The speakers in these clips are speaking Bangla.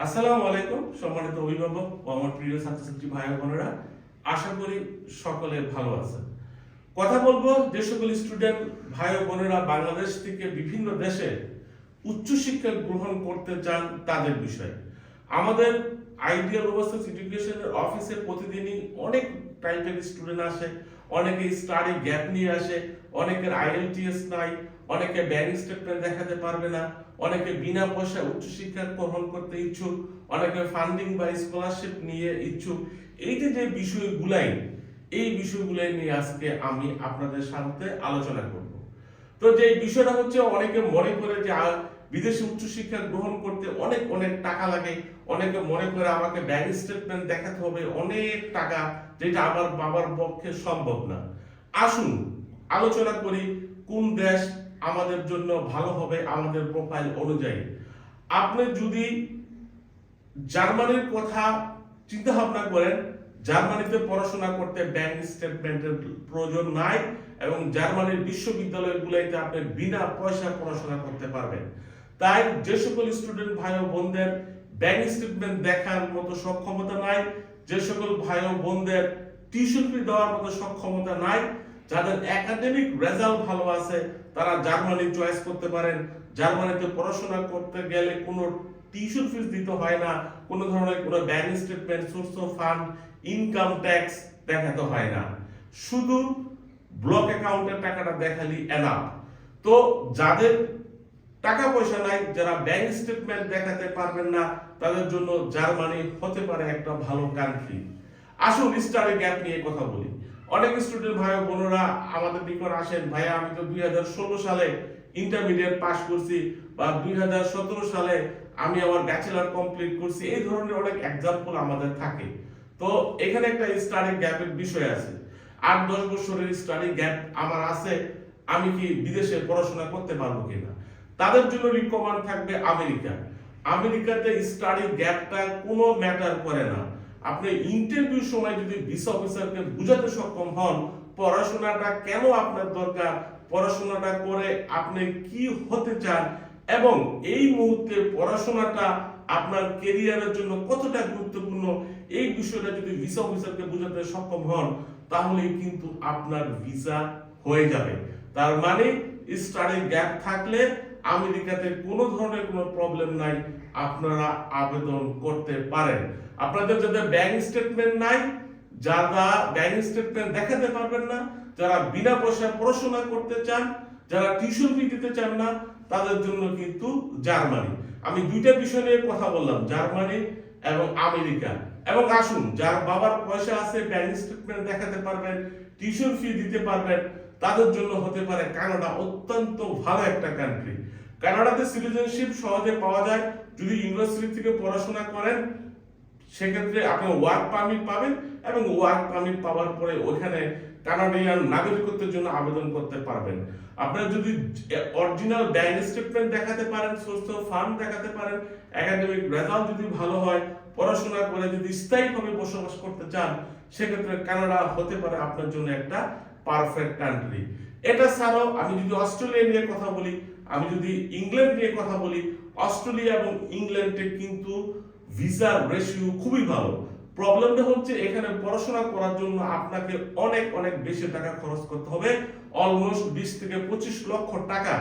আসসালামু আলাইকুম সম্মানিত অভিভাবক ও আমার প্রিয় ছাত্রছাত্রী ভাই বোনেরা, আশা করি সকলে ভালো আছেন। কথা বলবো যে সকল স্টুডেন্ট ভাই বোনেরা বাংলাদেশ থেকে বিভিন্ন দেশে উচ্চশিক্ষা গ্রহণ করতে চান তাদের বিষয়ে। আমাদের আইডিয়াল ওভারসিজ এডুকেশনের অফিসে প্রতিদিনই অনেক টাইপের স্টুডেন্ট আসে, অনেকে স্টাডি গ্যাপ নিয়ে আসে, অনেকের আইএলটিএস নাই, অনেকে ব্যাংক স্টেটমেন্ট দেখাতে পারবে না, অনেকে বিনা পয়সা উচ্চশিক্ষা গ্রহণ করতে ইচ্ছুক, অনেকে ফান্ডিং বা স্কলারশিপ নিয়ে ইচ্ছুক। এই যে বিষয়গুলাই নিয়ে আজকে আমি আপনাদের সাথে আলোচনা করব। তো যে বিষয়টা হচ্ছে, অনেকে মনে করে যে বিদেশে উচ্চশিক্ষা গ্রহণ করতে অনেক অনেক টাকা লাগে, অনেকে মনে করে আমাকে ব্যাংক স্টেটমেন্ট দেখাতে হবে অনেক টাকা, যেটা আমার বাবার পক্ষে সম্ভব না। আসুন আলোচনা করি কোন দেশ আমাদের জন্য ভালো হবে আমাদের প্রোফাইল অনুযায়ী। আপনি যদি জার্মানির কথা চিন্তা ভাবনা করেন, জার্মানিতে পড়াশোনা করতে ব্যাংক স্টেটমেন্টের প্রয়োজন নাই এবং জার্মানির বিশ্ববিদ্যালয়গুলোতে আপনি বিনা পয়সা পড়াশোনা করতে পারবেন। তাই যে সকল স্টুডেন্ট ভাই ও বোনদের ব্যাংক স্টেটমেন্ট দেখার মতো সক্ষমতা নাই, যে সকল ভাই ও বোনদের টিউশন ফি দেওয়ার মতো সক্ষমতা নাই, যাদের একাডেমিক রেজাল্ট ভালো আছে, তারা জার্মানি চয়েস করতে পারেন। জার্মানিতে পড়াশোনা করতে গেলে কোনো টিউশন ফিস দিতে হয় না, কোনো ধরনের কোনো bank statement, source of fund, income tax দেখাতে হয় না, শুধু ব্লক অ্যাকাউন্টের টাকাটা দেখালি এনাফ। তো যাদের টাকা পয়সা নাই, যারা ব্যাংক স্টেটমেন্ট দেখাতে পারবেন না, তাদের জন্য জার্মানি হতে পারে একটা ভালো কান্ট্রি। আসুন স্টাডি গ্যাপ নিয়ে কথা বলি। অনেক স্টুডেন্ট ভাই বোনেরা আমাদের নিকট আসেন, ভাইয়া আমি তো 2016 সালে ইন্টারমিডিয়েট পাস করছি, বা 2017 সালে আমি আমার ব্যাচেলর কমপ্লিট করছি। এই ধরনের অনেক এক্সাম্পল আমাদের থাকে। তো এখানে একটা স্টাডি গ্যাপের বিষয় আছে। 8-10 বছরের স্টাডি গ্যাপ আমার আছে, আমি কি বিদেশে পড়াশোনা করতে পারবো কিনা? তাদের জন্য রিকমেন্ড থাকবে আমেরিকা। আমেরিকাতে স্টাডি গ্যাপটা কোনো ম্যাটার করে না। আপনি ইন্টারভিউ সময় যদি ভিসা অফিসারকে বুঝাতে সক্ষম হন পড়াশোনাটা কেন আপনার দরকার, পড়াশোনাটা করে আপনি কি হতে চান, এবং এই মুহূর্তে পড়াশোনাটা আপনার ক্যারিয়ারের জন্য কতটা গুরুত্বপূর্ণ, এই বিষয়টা যদি ভিসা অফিসারকে বোঝাতে সক্ষম হন, তাহলে কিন্তু আপনার ভিসা হয়ে যাবে। তার মানে স্টাডি গ্যাপ থাকলে আমেরিকাতে কোনো ধরনের কোনো প্রবলেম নাই, আপনারা আবেদন করতে পারেন। আপনাদের যাদের ব্যাংক স্টেটমেন্ট নাই, যারা ব্যাংক স্টেটমেন্ট দেখাতে পারবেন না, যারা বিনা পয়সায় পড়াশোনা করতে চান, যারা টিউশন ফি দিতে চান না, তাদের জন্য কিন্তু জার্মানি। আমি দুইটা বিষয় নিয়ে কথা বললাম, জার্মানি এবং আমেরিকা। এবং আসুন, যার বাবার পয়সা আছে, ব্যাংক স্টেটমেন্ট দেখাতে পারবেন, টিউশন ফি দিতে পারবেন, তাদের জন্য হতে পারে কানাডা অত্যন্ত ভালো একটা কান্ট্রি। কানাডাতে সিটিজেনশিপ সহজে পাওয়া যায়। যদি ইউনিভার্সিটি থেকে পড়াশোনা করেন, সেক্ষেত্রে আপনি ওয়ার্ক পারমিট পাবেন, এবং ওয়ার্ক পারমিট পাওয়ার পরে ওখানে কানাডিয়ান নাগরিকত্বের জন্য আবেদন করতে পারবেন। আপনারা যদি অরিজিনাল ব্যাংক স্টেটমেন্ট দেখাতে পারেন, সোর্স অফ ফান্ড দেখাতে পারেন, একাডেমিক রেজাল্ট যদি ভালো হয়, পড়াশোনা করে যদি স্থায়ীভাবে বসবাস করতে চান, সেক্ষেত্রে কানাডা হতে পারে আপনার জন্য একটা পারফেক্ট কান্ট্রি। এটা ছাড়াও আমি যদি অস্ট্রেলিয়া নিয়ে কথা বলি, আমি যদি ইংল্যান্ড নিয়ে কথা বলি, অস্ট্রেলিয়া এবং ইংল্যান্ডে কিন্তু ভিসার রেশিও খুবই ভালো। প্রবলেমটা হচ্ছে এখানে পড়াশোনা করার জন্য আপনাকে অনেক অনেক বেশি টাকা খরচ করতে হবে, অলমোস্ট 20 থেকে 25 লক্ষ টাকা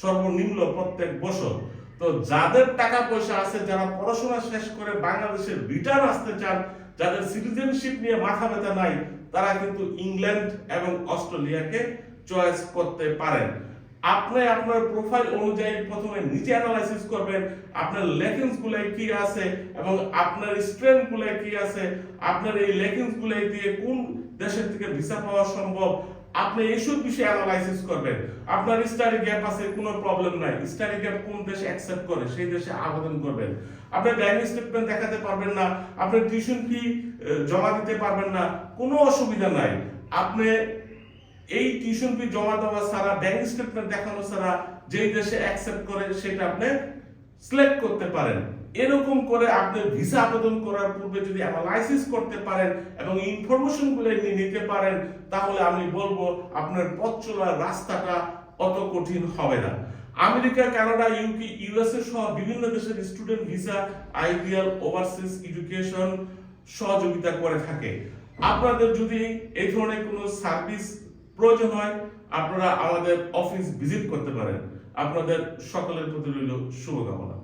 সর্বনিম্ন প্রত্যেক বছর। তো যাদের টাকা পয়সা আছে, যারা পড়াশোনা শেষ করে বাংলাদেশের রিটার্ন আসতে চান, যাদের সিটিজেনশিপ নিয়ে মাথা ব্যথা নাই, তারা কিন্তু ইংল্যান্ড এবং অস্ট্রেলিয়াকে চয়েস করতে পারেন। আপনি আপনার প্রোফাইল অনুযায়ী প্রথমে নিজে অ্যানালাইসিস করবেন, আপনার লেকিংস গুলাই কি আছে এবং আপনার স্ট্রেংথ গুলাই কি আছে, আপনার এই লেকিংস গুলাই দিয়ে কোন দেশের থেকে ভিসা পাওয়া সম্ভব, আপনি এইসব বিষয়ে অ্যানালাইসিস করবেন। আপনার স্টাডি গ্যাপ আছে, কোনো প্রবলেম নাই, স্টাডি গ্যাপ কোন দেশে অ্যাকসেপ্ট করে সেই দেশে আবেদন করবেন। আপনি ব্যাংক স্টেটমেন্ট দেখাতে পারবেন না, আপনি টিউশন ফি জমা দিতে পারবেন না, কোনো অসুবিধা নাই। আপনি এই টিউশন ফি জমা দেওয়া ছাড়া, ব্যাংক স্টেটমেন্ট দেখানো ছাড়া যেই দেশে অ্যাকসেপ্ট করে সেটা আপনি সিলেক্ট করতে পারেন। এরকম করে আপনি ভিসা আবেদন করার পূর্বে যদি অ্যানালাইসিস করতে পারেন এবং ইনফরমেশন গুলো নিতে পারেন, তাহলে আমি বলবো আপনার পথ চলার রাস্তাটা অত কঠিন হবে না। আমেরিকা, কানাডা, ইউকে, ইউএসএ সহ বিভিন্ন দেশের student visa, ideal overseas education সহযোগিতা করে থাকে। আপনাদের যদি এই ধরনের কোনো সার্ভিস প্রয়োজন হয়, আপনারা আমাদের অফিস ভিজিট করতে পারেন। আপনাদের সকলের প্রতি রইল শুভকামনা।